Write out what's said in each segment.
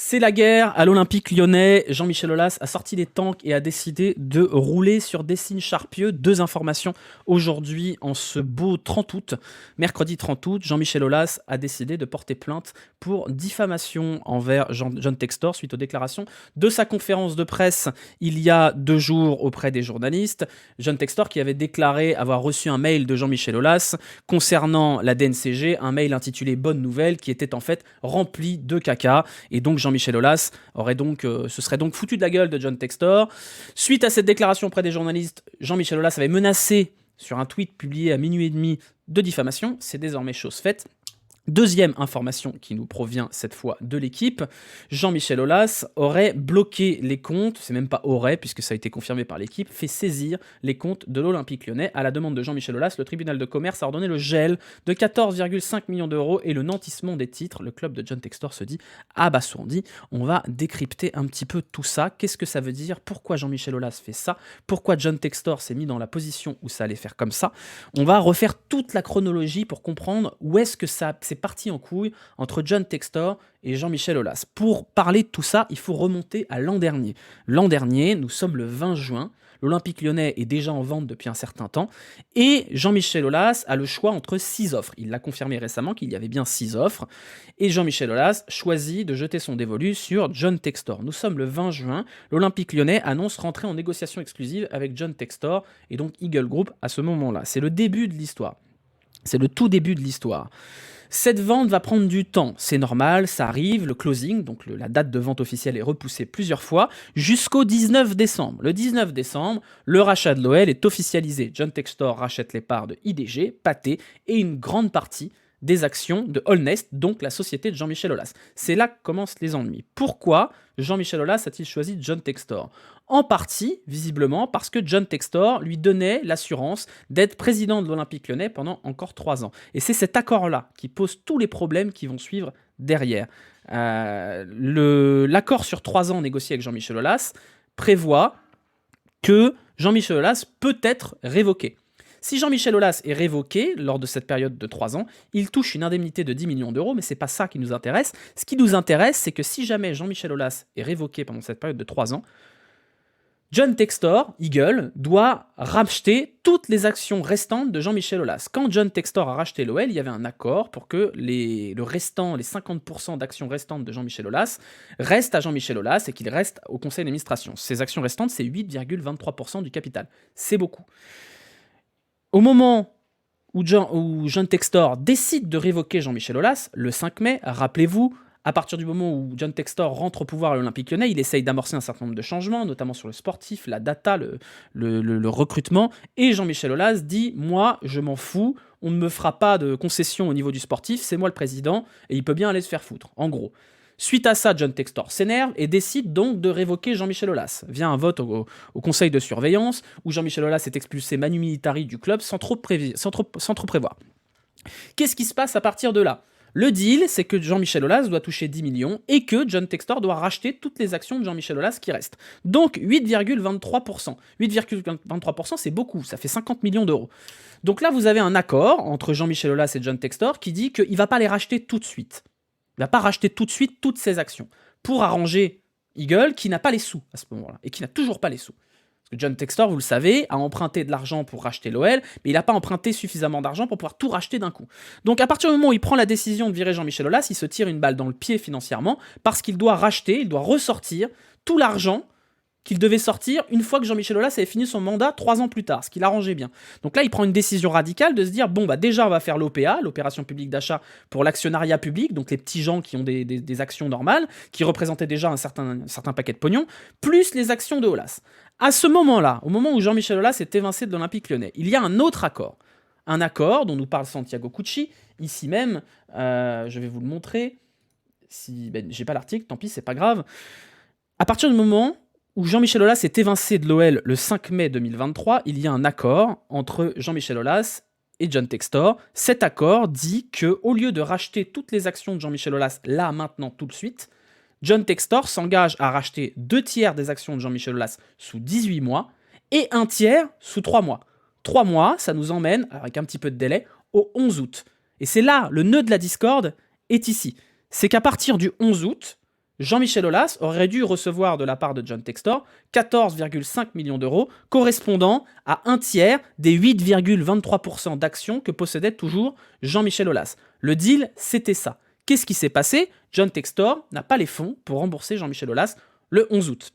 C'est la guerre à l'Olympique lyonnais. Jean-Michel Aulas a sorti les tanks et a décidé de rouler sur des signes charpieux. Deux informations aujourd'hui en ce beau 30 août. Mercredi 30 août, Jean-Michel Aulas a décidé de porter plainte pour diffamation envers John Textor suite aux déclarations de sa conférence de presse il y a 2 jours auprès des journalistes. John Textor qui avait déclaré avoir reçu un mail de Jean-Michel Aulas concernant la DNCG, un mail intitulé Bonne Nouvelle qui était en fait rempli de caca. Et donc Jean-Michel Aulas se serait donc foutu de la gueule de John Textor. Suite à cette déclaration auprès des journalistes, Jean-Michel Aulas avait menacé sur un tweet publié à minuit et demi de diffamation. C'est désormais chose faite. Deuxième information qui nous provient cette fois de l'équipe, Jean-Michel Aulas aurait bloqué les comptes, c'est même pas aurait puisque ça a été confirmé par l'équipe, fait saisir les comptes de l'Olympique lyonnais. À la demande de Jean-Michel Aulas, le tribunal de commerce a ordonné le gel de 14,5 millions d'euros et le nantissement des titres. Le club de John Textor se dit abasourdi. On va décrypter un petit peu tout ça. Qu'est-ce que ça veut dire? Pourquoi Jean-Michel Aulas fait ça? Pourquoi John Textor s'est mis dans la position où ça allait faire comme ça? On va refaire toute la chronologie pour comprendre où est-ce que ça c'est parti en couille entre John Textor et Jean-Michel Aulas. Pour parler de tout ça, il faut remonter à l'an dernier. L'an dernier, nous sommes le 20 juin, l'Olympique lyonnais est déjà en vente depuis un certain temps, et Jean-Michel Aulas a le choix entre 6 offres. Il l'a confirmé récemment qu'il y avait bien 6 offres, et Jean-Michel Aulas choisit de jeter son dévolu sur John Textor. Nous sommes le 20 juin, l'Olympique lyonnais annonce rentrer en négociation exclusive avec John Textor, et donc Eagle Group à ce moment-là. C'est le début de l'histoire. C'est le tout début de l'histoire. Cette vente va prendre du temps, c'est normal, ça arrive, le closing, donc la date de vente officielle est repoussée plusieurs fois, jusqu'au 19 décembre. Le 19 décembre, le rachat de l'OL est officialisé. John Textor rachète les parts de IDG, Pathé et une grande partie des actions de Allnest, donc la société de Jean-Michel Aulas. C'est là que commencent les ennuis. Pourquoi Jean-Michel Aulas a-t-il choisi John Textor? En partie, visiblement, parce que John Textor lui donnait l'assurance d'être président de l'Olympique lyonnais pendant encore 3 ans. Et c'est cet accord-là qui pose tous les problèmes qui vont suivre derrière. L'accord sur 3 ans négocié avec Jean-Michel Aulas prévoit que Jean-Michel Aulas peut être révoqué. Si Jean-Michel Aulas est révoqué lors de cette période de 3 ans, il touche une indemnité de 10 millions d'euros, mais c'est pas ça qui nous intéresse. Ce qui nous intéresse, c'est que si jamais Jean-Michel Aulas est révoqué pendant cette période de 3 ans, John Textor, Eagle, doit racheter toutes les actions restantes de Jean-Michel Aulas. Quand John Textor a racheté l'OL, il y avait un accord pour que les 50% d'actions restantes de Jean-Michel Aulas restent à Jean-Michel Aulas et qu'il reste au conseil d'administration. Ces actions restantes, c'est 8,23% du capital. C'est beaucoup. Au moment où John Textor décide de révoquer Jean-Michel Aulas, le 5 mai, rappelez-vous, à partir du moment où John Textor rentre au pouvoir à l'Olympique lyonnais, il essaye d'amorcer un certain nombre de changements, notamment sur le sportif, la data, le recrutement, et Jean-Michel Aulas dit « Moi, je m'en fous, on ne me fera pas de concession au niveau du sportif, c'est moi le président, et il peut bien aller se faire foutre, en gros. » Suite à ça, John Textor s'énerve et décide donc de révoquer Jean-Michel Aulas. Vient un vote au conseil de surveillance où Jean-Michel Aulas est expulsé manu militari du club sans trop prévoir. Qu'est-ce qui se passe à partir de là? Le deal, c'est que Jean-Michel Aulas doit toucher 10 millions et que John Textor doit racheter toutes les actions de Jean-Michel Aulas qui restent. Donc 8,23%. 8,23%, c'est beaucoup, ça fait 50 millions d'euros. Donc là, vous avez un accord entre Jean-Michel Aulas et John Textor qui dit qu'il ne va pas les racheter tout de suite. Il ne va pas racheter tout de suite toutes ses actions pour arranger Eagle qui n'a pas les sous à ce moment-là et qui n'a toujours pas les sous. Parce que John Textor, vous le savez, a emprunté de l'argent pour racheter l'OL, mais il n'a pas emprunté suffisamment d'argent pour pouvoir tout racheter d'un coup. Donc à partir du moment où il prend la décision de virer Jean-Michel Aulas, il se tire une balle dans le pied financièrement parce qu'il doit racheter, il doit ressortir tout l'argent qu'il devait sortir une fois que Jean-Michel Aulas avait fini son mandat 3 ans plus tard, ce qui l'arrangeait bien. Donc là, il prend une décision radicale de se dire, bon, bah déjà, on va faire l'OPA, l'opération publique d'achat pour l'actionnariat public, donc les petits gens qui ont des actions normales, qui représentaient déjà un certain paquet de pognon, plus les actions de Aulas. À ce moment-là, au moment où Jean-Michel Aulas est évincé de l'Olympique lyonnais, il y a un autre accord. Un accord dont nous parle Santiago Cucci, ici même, je vais vous le montrer. Si j'ai pas l'article, tant pis, c'est pas grave. À partir du moment où Jean-Michel Aulas est évincé de l'OL le 5 mai 2023, il y a un accord entre Jean-Michel Aulas et John Textor. Cet accord dit qu'au lieu de racheter toutes les actions de Jean-Michel Aulas, là, maintenant, tout de suite, John Textor s'engage à racheter 2 tiers des actions de Jean-Michel Aulas sous 18 mois et 1 tiers sous 3 mois. 3 mois, ça nous emmène, avec un petit peu de délai, au 11 août. Et c'est là, le nœud de la discorde est ici. C'est qu'à partir du 11 août, Jean-Michel Aulas aurait dû recevoir de la part de John Textor 14,5 millions d'euros, correspondant à un tiers des 8,23% d'actions que possédait toujours Jean-Michel Aulas. Le deal, c'était ça. Qu'est-ce qui s'est passé? John Textor n'a pas les fonds pour rembourser Jean-Michel Aulas le 11 août.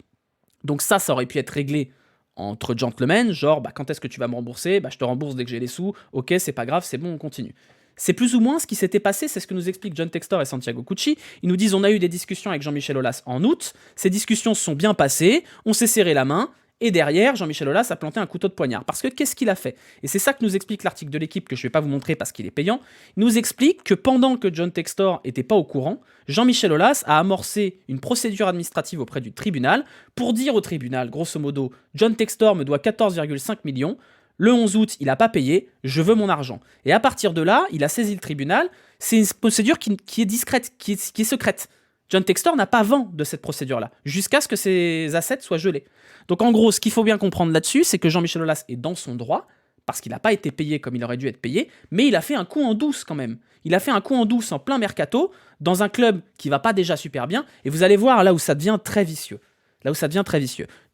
Donc ça aurait pu être réglé entre gentlemen, genre quand est-ce que tu vas me rembourser? Je te rembourse dès que j'ai les sous, ok, c'est pas grave, c'est bon, on continue. C'est plus ou moins ce qui s'était passé, c'est ce que nous expliquent John Textor et Santiago Cucci. Ils nous disent on a eu des discussions avec Jean-Michel Aulas en août, ces discussions se sont bien passées, on s'est serré la main, et derrière, Jean-Michel Aulas a planté un couteau de poignard. Parce que qu'est-ce qu'il a fait? Et c'est ça que nous explique l'article de l'équipe, que je ne vais pas vous montrer parce qu'il est payant. Il nous explique que pendant que John Textor n'était pas au courant, Jean-Michel Aulas a amorcé une procédure administrative auprès du tribunal pour dire au tribunal, grosso modo, John Textor me doit 14,5 millions, le 11 août, il n'a pas payé, je veux mon argent. Et à partir de là, il a saisi le tribunal. C'est une procédure qui est discrète, qui est secrète. John Textor n'a pas vent de cette procédure-là, jusqu'à ce que ses assets soient gelés. Donc en gros, ce qu'il faut bien comprendre là-dessus, c'est que Jean-Michel Aulas est dans son droit, parce qu'il n'a pas été payé comme il aurait dû être payé, mais il a fait un coup en douce quand même. Il a fait un coup en douce en plein mercato, dans un club qui va pas déjà super bien, et vous allez voir là où ça devient très vicieux.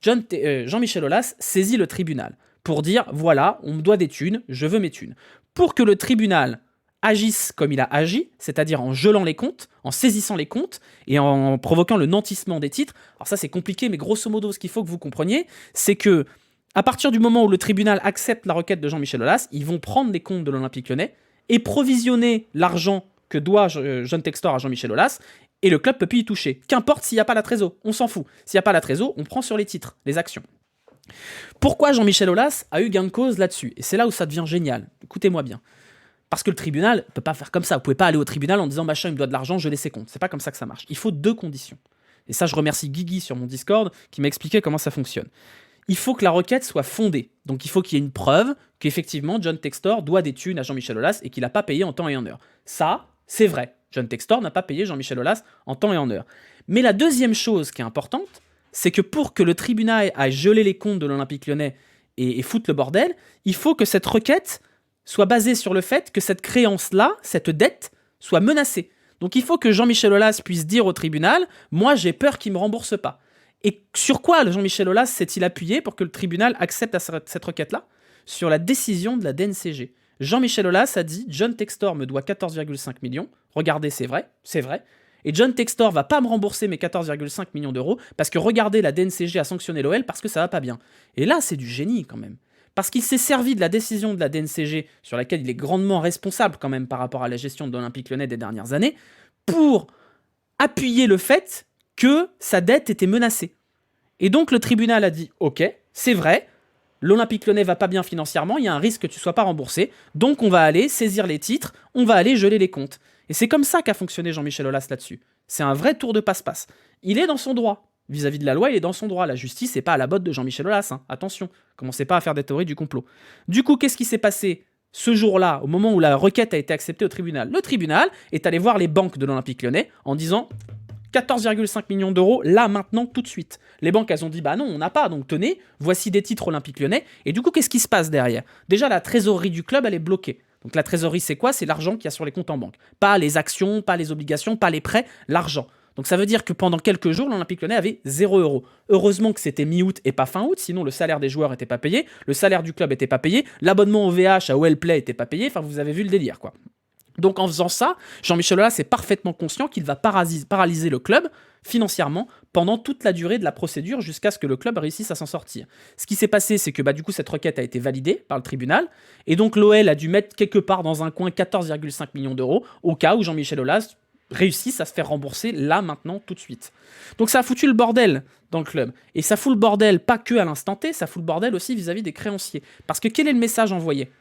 Jean-Michel Aulas saisit le tribunal pour dire, voilà, on me doit des thunes, je veux mes thunes. Pour que le tribunal agisse comme il a agi, c'est-à-dire en gelant les comptes, en saisissant les comptes et en provoquant le nantissement des titres. Alors ça c'est compliqué, mais grosso modo ce qu'il faut que vous compreniez, c'est que à partir du moment où le tribunal accepte la requête de Jean-Michel Aulas, ils vont prendre les comptes de l'Olympique Lyonnais et provisionner l'argent que doit John Textor à Jean-Michel Aulas, et le club peut plus y toucher. Qu'importe s'il n'y a pas la trésor, on s'en fout. S'il n'y a pas la trésor, on prend sur les titres, les actions. Pourquoi Jean-Michel Aulas a eu gain de cause là-dessus? Et c'est là où ça devient génial. Écoutez-moi bien. Parce que le tribunal ne peut pas faire comme ça. Vous ne pouvez pas aller au tribunal en disant machin, il me doit de l'argent, je laisse ses comptes. C'est pas comme ça que ça marche. Il faut deux conditions. Et ça, je remercie Guigui sur mon Discord qui m'a expliqué comment ça fonctionne. Il faut que la requête soit fondée. Donc il faut qu'il y ait une preuve qu'effectivement John Textor doit des thunes à Jean-Michel Aulas et qu'il n'a pas payé en temps et en heure. Ça, c'est vrai. John Textor n'a pas payé Jean-Michel Aulas en temps et en heure. Mais la deuxième chose qui est importante, c'est que pour que le tribunal aille geler les comptes de l'Olympique Lyonnais et foutre le bordel, il faut que cette requête soit basée sur le fait que cette créance-là, cette dette, soit menacée. Donc il faut que Jean-Michel Aulas puisse dire au tribunal « Moi, j'ai peur qu'il ne me rembourse pas ». Et sur quoi Jean-Michel Aulas s'est-il appuyé pour que le tribunal accepte cette requête-là? Sur la décision de la DNCG. Jean-Michel Aulas a dit « John Textor me doit 14,5 millions. Regardez, c'est vrai, c'est vrai. Et John Textor va pas me rembourser mes 14,5 millions d'euros parce que regardez, la DNCG a sanctionné l'OL parce que ça va pas bien. » Et là, c'est du génie quand même. Parce qu'il s'est servi de la décision de la DNCG, sur laquelle il est grandement responsable quand même par rapport à la gestion de l'Olympique Lyonnais des dernières années, pour appuyer le fait que sa dette était menacée. Et donc le tribunal a dit « Ok, c'est vrai, l'Olympique Lyonnais va pas bien financièrement, il y a un risque que tu ne sois pas remboursé, donc on va aller saisir les titres, on va aller geler les comptes. » Et c'est comme ça qu'a fonctionné Jean-Michel Aulas là-dessus. C'est un vrai tour de passe-passe. Il est dans son droit. Vis-à-vis de la loi, il est dans son droit. La justice n'est pas à la botte de Jean-Michel Aulas. Hein. Attention, commencez pas à faire des théories du complot. Du coup, qu'est-ce qui s'est passé ce jour-là, au moment où la requête a été acceptée au tribunal? Le tribunal est allé voir les banques de l'Olympique Lyonnais en disant 14,5 millions d'euros, là, maintenant, tout de suite. Les banques, elles ont dit, bah non, on n'a pas, donc tenez, voici des titres Olympique Lyonnais. Et du coup, qu'est-ce qui se passe derrière? Déjà, la trésorerie du club, elle est bloquée. Donc la trésorerie, c'est quoi? C'est l'argent qu'il y a sur les comptes en banque. Pas les actions, pas les obligations, pas les prêts, l'argent. Donc ça veut dire que pendant quelques jours, l'Olympique Lyonnais avait 0 €. Heureusement que c'était mi-août et pas fin août, sinon le salaire des joueurs n'était pas payé, le salaire du club n'était pas payé, l'abonnement au VH à OL Play n'était pas payé, enfin vous avez vu le délire quoi. Donc en faisant ça, Jean-Michel Aulas est parfaitement conscient qu'il va paralyser le club financièrement pendant toute la durée de la procédure jusqu'à ce que le club réussisse à s'en sortir. Ce qui s'est passé, c'est que du coup cette requête a été validée par le tribunal et donc l'OL a dû mettre quelque part dans un coin 14,5 millions d'euros au cas où Jean-Michel Aulas réussisse à se faire rembourser là, maintenant, tout de suite. Donc ça a foutu le bordel dans le club. Et ça fout le bordel pas que à l'instant T, ça fout le bordel aussi vis-à-vis des créanciers. Parce que quel est le message envoyé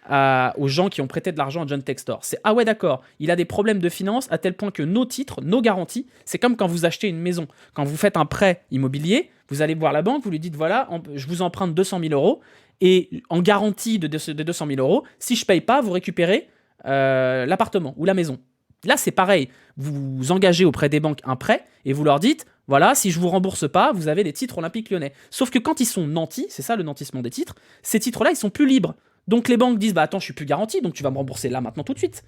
aux gens qui ont prêté de l'argent à John Textor? C'est ah ouais d'accord, il a des problèmes de finances à tel point que nos titres, nos garanties, c'est comme quand vous achetez une maison. Quand vous faites un prêt immobilier, vous allez voir la banque, vous lui dites voilà, je vous emprunte 200 000 euros et en garantie de 200 000 euros, si je paye pas, vous récupérez l'appartement ou la maison. Là, c'est pareil. Vous engagez auprès des banques un prêt et vous leur dites voilà, si je vous rembourse pas, vous avez les titres Olympique Lyonnais. Sauf que quand ils sont nantis, c'est ça le nantissement des titres, ces titres-là, ils sont plus libres. Donc les banques disent bah attends, je suis plus garanti, donc tu vas me rembourser là maintenant tout de suite.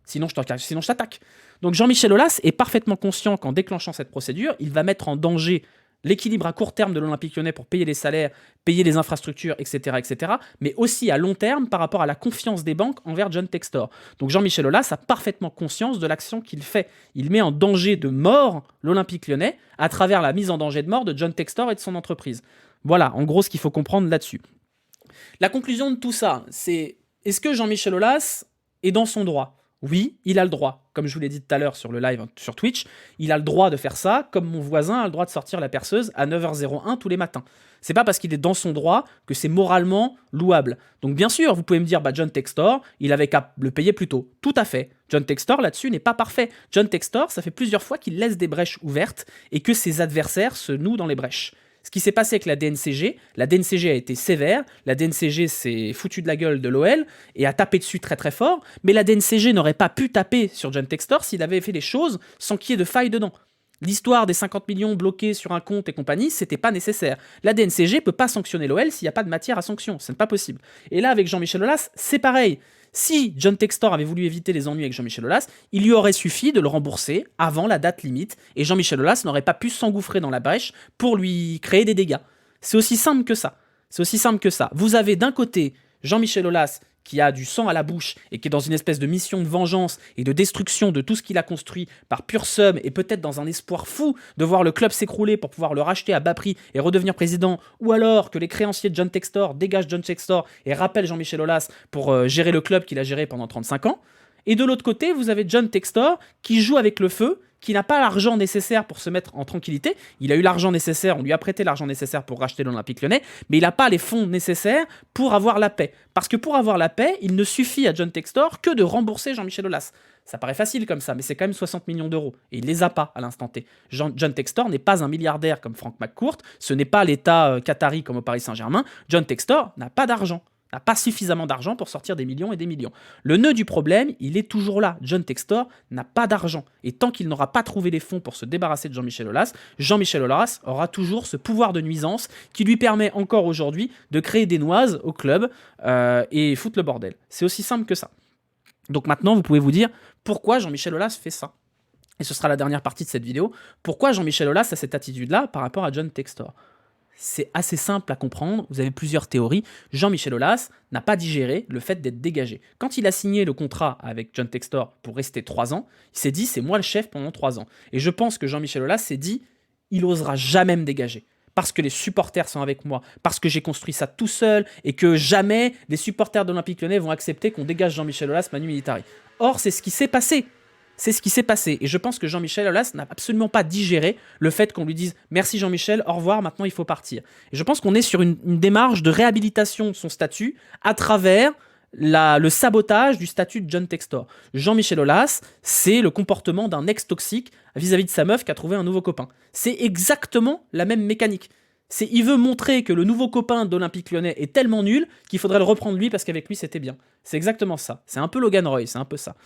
sinon je t'attaque. Donc Jean-Michel Aulas est parfaitement conscient qu'en déclenchant cette procédure, il va mettre en danger l'équilibre à court terme de l'Olympique Lyonnais pour payer les salaires, payer les infrastructures, etc., mais aussi à long terme par rapport à la confiance des banques envers John Textor. Donc Jean-Michel Aulas a parfaitement conscience de l'action qu'il fait. Il met en danger de mort l'Olympique Lyonnais à travers la mise en danger de mort de John Textor et de son entreprise. Voilà, en gros, ce qu'il faut comprendre là-dessus. La conclusion de tout ça, c'est est-ce que Jean-Michel Aulas est dans son droit ? Oui, il a le droit. Comme je vous l'ai dit tout à l'heure sur le live sur Twitch, il a le droit de faire ça, comme mon voisin a le droit de sortir la perceuse à 9h01 tous les matins. C'est pas parce qu'il est dans son droit que c'est moralement louable. Donc bien sûr, vous pouvez me dire, John Textor, il avait qu'à le payer plus tôt. Tout à fait. John Textor, là-dessus, n'est pas parfait. John Textor, ça fait plusieurs fois qu'il laisse des brèches ouvertes et que ses adversaires se nouent dans les brèches. Ce qui s'est passé avec la DNCG a été sévère, la DNCG s'est foutue de la gueule de l'OL et a tapé dessus très très fort, mais la DNCG n'aurait pas pu taper sur John Textor s'il avait fait les choses sans qu'il y ait de faille dedans. L'histoire des 50 millions bloqués sur un compte et compagnie, c'était pas nécessaire. La DNCG peut pas sanctionner l'OL s'il n'y a pas de matière à sanction, ce n'est pas possible. Et là, avec Jean-Michel Aulas, c'est pareil. Si John Textor avait voulu éviter les ennuis avec Jean-Michel Aulas, il lui aurait suffi de le rembourser avant la date limite et Jean-Michel Aulas n'aurait pas pu s'engouffrer dans la brèche pour lui créer des dégâts. C'est aussi simple que ça. C'est aussi simple que ça. Vous avez d'un côté Jean-Michel Aulas qui a du sang à la bouche et qui est dans une espèce de mission de vengeance et de destruction de tout ce qu'il a construit par pure somme et peut-être dans un espoir fou de voir le club s'écrouler pour pouvoir le racheter à bas prix et redevenir président, ou alors que les créanciers de John Textor dégagent John Textor et rappellent Jean-Michel Aulas pour gérer le club qu'il a géré pendant 35 ans. Et de l'autre côté, vous avez John Textor qui joue avec le feu, qui n'a pas l'argent nécessaire pour se mettre en tranquillité. Il a eu l'argent nécessaire, on lui a prêté l'argent nécessaire pour racheter l'Olympique Lyonnais, mais il n'a pas les fonds nécessaires pour avoir la paix. Parce que pour avoir la paix, il ne suffit à John Textor que de rembourser Jean-Michel Aulas. Ça paraît facile comme ça, mais c'est quand même 60 millions d'euros. Et il les a pas à l'instant T. John Textor n'est pas un milliardaire comme Frank McCourt, ce n'est pas l'État qatari comme au Paris Saint-Germain. John Textor n'a pas d'argent. N'a pas suffisamment d'argent pour sortir des millions et des millions. Le nœud du problème, il est toujours là. John Textor n'a pas d'argent. Et tant qu'il n'aura pas trouvé les fonds pour se débarrasser de Jean-Michel Aulas aura toujours ce pouvoir de nuisance qui lui permet encore aujourd'hui de créer des noises au club et foutre le bordel. C'est aussi simple que ça. Donc maintenant, vous pouvez vous dire pourquoi Jean-Michel Aulas fait ça. Et ce sera la dernière partie de cette vidéo. Pourquoi Jean-Michel Aulas a cette attitude-là par rapport à John Textor ? C'est assez simple à comprendre, vous avez plusieurs théories. Jean-Michel Aulas n'a pas digéré le fait d'être dégagé. Quand il a signé le contrat avec John Textor pour rester 3 ans, il s'est dit c'est moi le chef pendant 3 ans. Et je pense que Jean-Michel Aulas s'est dit il osera jamais me dégager. Parce que les supporters sont avec moi, parce que j'ai construit ça tout seul et que jamais les supporters de l'Olympique Lyonnais vont accepter qu'on dégage Jean-Michel Aulas manu militari. Or, c'est ce qui s'est passé. C'est ce qui s'est passé. Et je pense que Jean-Michel Aulas n'a absolument pas digéré le fait qu'on lui dise « Merci Jean-Michel, au revoir, maintenant il faut partir ». Et je pense qu'on est sur une démarche de réhabilitation de son statut à travers le sabotage du statut de John Textor. Jean-Michel Aulas, c'est le comportement d'un ex-toxique vis-à-vis de sa meuf qui a trouvé un nouveau copain. C'est exactement la même mécanique. Il veut montrer que le nouveau copain d'Olympique Lyonnais est tellement nul qu'il faudrait le reprendre lui parce qu'avec lui c'était bien. C'est exactement ça. C'est un peu Logan Roy, c'est un peu ça.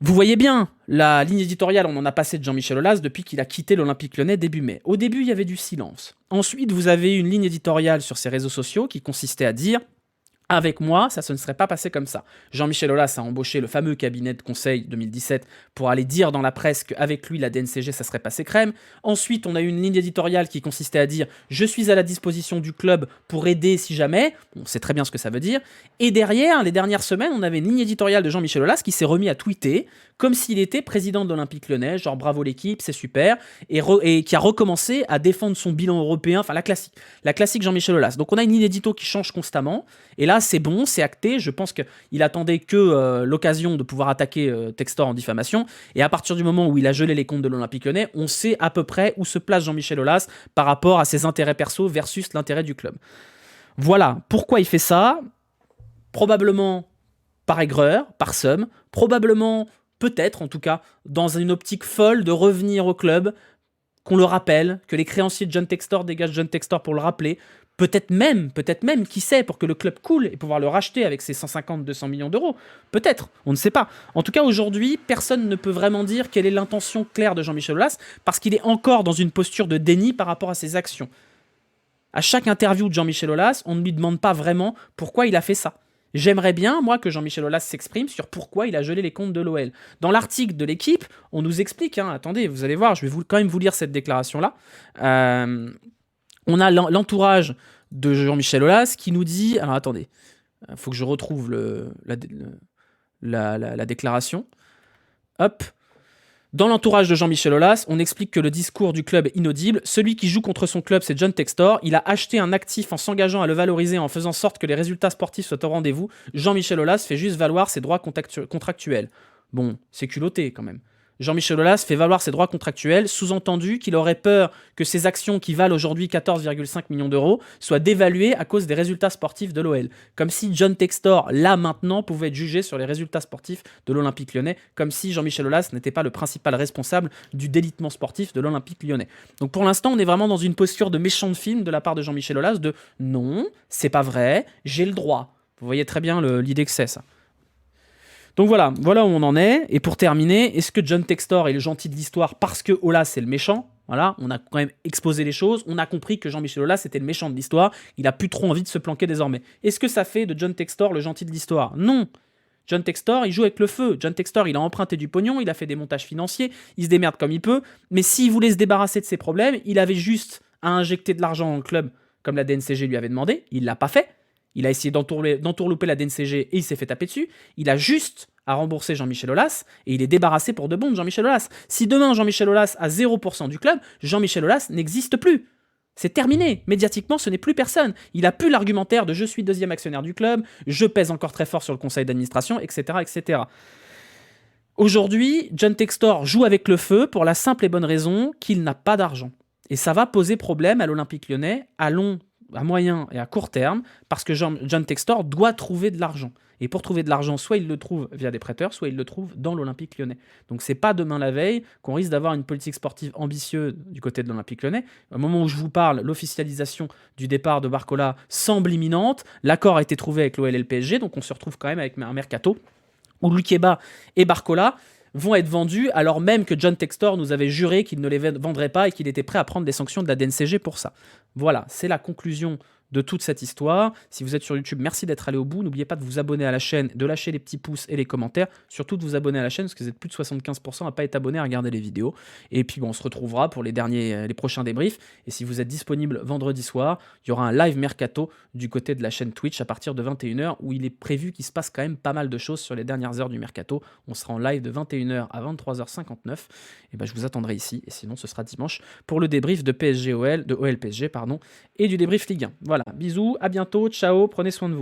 Vous voyez bien, la ligne éditoriale, on en a passé de Jean-Michel Aulas depuis qu'il a quitté l'Olympique Lyonnais début mai. Au début, il y avait du silence. Ensuite, vous avez une ligne éditoriale sur ses réseaux sociaux qui consistait à dire « Avec moi, ça ne serait pas passé comme ça ». Jean-Michel Aulas a embauché le fameux cabinet de conseil 2017 pour aller dire dans la presse qu'avec lui, la DNCG, ça serait passé crème. Ensuite, on a eu une ligne éditoriale qui consistait à dire « Je suis à la disposition du club pour aider si jamais ». On sait très bien ce que ça veut dire. Et derrière, les dernières semaines, on avait une ligne éditoriale de Jean-Michel Aulas qui s'est remis à tweeter comme s'il était président de l'Olympique Lyonnais, genre bravo l'équipe, c'est super, et qui a recommencé à défendre son bilan européen, enfin la classique Jean-Michel Aulas. Donc on a une ligne édito qui change constamment, et là c'est bon, c'est acté, je pense qu'il attendait que l'occasion de pouvoir attaquer Textor en diffamation, et à partir du moment où il a gelé les comptes de l'Olympique Lyonnais, on sait à peu près où se place Jean-Michel Aulas par rapport à ses intérêts perso versus l'intérêt du club. Voilà, pourquoi il fait ça ? Probablement par aigreur, par somme, probablement, peut-être en tout cas, dans une optique folle de revenir au club, qu'on le rappelle, que les créanciers de John Textor dégagent John Textor pour le rappeler, peut-être même, qui sait, pour que le club coule et pouvoir le racheter avec ses 150-200 millions d'euros. Peut-être, on ne sait pas. En tout cas, aujourd'hui, personne ne peut vraiment dire quelle est l'intention claire de Jean-Michel Aulas, parce qu'il est encore dans une posture de déni par rapport à ses actions. À chaque interview de Jean-Michel Aulas, on ne lui demande pas vraiment pourquoi il a fait ça. J'aimerais bien, moi, que Jean-Michel Aulas s'exprime sur pourquoi il a gelé les comptes de l'OL. Dans l'article de l'équipe, on nous explique, hein, attendez, vous allez voir, je vais quand même vous lire cette déclaration-là. On a l'entourage de Jean-Michel Aulas qui nous dit... Alors attendez, il faut que je retrouve la déclaration. Hop. Dans l'entourage de Jean-Michel Aulas, on explique que le discours du club est inaudible. Celui qui joue contre son club, c'est John Textor. Il a acheté un actif en s'engageant à le valoriser en faisant sorte que les résultats sportifs soient au rendez-vous. Jean-Michel Aulas fait juste valoir ses droits contractuels. Bon, c'est culotté quand même. Jean-Michel Aulas fait valoir ses droits contractuels, sous-entendu qu'il aurait peur que ses actions qui valent aujourd'hui 14,5 millions d'euros soient dévaluées à cause des résultats sportifs de l'OL. Comme si John Textor, là maintenant, pouvait être jugé sur les résultats sportifs de l'Olympique lyonnais, comme si Jean-Michel Aulas n'était pas le principal responsable du délitement sportif de l'Olympique lyonnais. Donc pour l'instant, on est vraiment dans une posture de méchant de film de la part de Jean-Michel Aulas, de non, c'est pas vrai, j'ai le droit. Vous voyez très bien l'idée que c'est ça. Donc voilà où on en est. Et pour terminer, est-ce que John Textor est le gentil de l'histoire parce que Aulas c'est le méchant? Voilà, on a quand même exposé les choses, on a compris que Jean-Michel Aulas était le méchant de l'histoire, il a plus trop envie de se planquer désormais. Est-ce que ça fait de John Textor le gentil de l'histoire? Non. John Textor, il joue avec le feu. John Textor, il a emprunté du pognon, il a fait des montages financiers, il se démerde comme il peut, mais s'il voulait se débarrasser de ses problèmes, il avait juste à injecter de l'argent dans le club, comme la DNCG lui avait demandé, il l'a pas fait. Il a essayé d'entourlouper la DNCG et il s'est fait taper dessus. Il a juste à rembourser Jean-Michel Aulas et il est débarrassé pour de bon de Jean-Michel Aulas. Si demain Jean-Michel Aulas a 0% du club, Jean-Michel Aulas n'existe plus. C'est terminé. Médiatiquement, ce n'est plus personne. Il a plus l'argumentaire de je suis deuxième actionnaire du club, je pèse encore très fort sur le conseil d'administration, etc., etc. Aujourd'hui, John Textor joue avec le feu pour la simple et bonne raison qu'il n'a pas d'argent. Et ça va poser problème à l'Olympique lyonnais à moyen et à court terme, parce que John Textor doit trouver de l'argent. Et pour trouver de l'argent, soit il le trouve via des prêteurs, soit il le trouve dans l'Olympique lyonnais. Donc c'est pas demain la veille qu'on risque d'avoir une politique sportive ambitieuse du côté de l'Olympique lyonnais. Au moment où je vous parle, l'officialisation du départ de Barcola semble imminente. L'accord a été trouvé avec l'OL et le PSG, donc on se retrouve quand même avec un mercato où Louis Keba et Barcola vont être vendus, alors même que John Textor nous avait juré qu'il ne les vendrait pas et qu'il était prêt à prendre des sanctions de la DNCG pour ça. Voilà, c'est la conclusion de toute cette histoire. Si vous êtes sur YouTube, merci d'être allé au bout. N'oubliez pas de vous abonner à la chaîne, de lâcher les petits pouces et les commentaires. Surtout de vous abonner à la chaîne, parce que vous êtes plus de 75% à ne pas être abonné à regarder les vidéos. Et puis on se retrouvera pour les prochains débriefs. Et si vous êtes disponible vendredi soir, il y aura un live mercato du côté de la chaîne Twitch à partir de 21h, où il est prévu qu'il se passe quand même pas mal de choses sur les dernières heures du mercato. On sera en live de 21h à 23h59. Et ben je vous attendrai ici. Et sinon, ce sera dimanche pour le débrief de PSG-OL, de OL-PSG, et du débrief Ligue 1. Voilà, bisous, à bientôt, ciao, prenez soin de vous.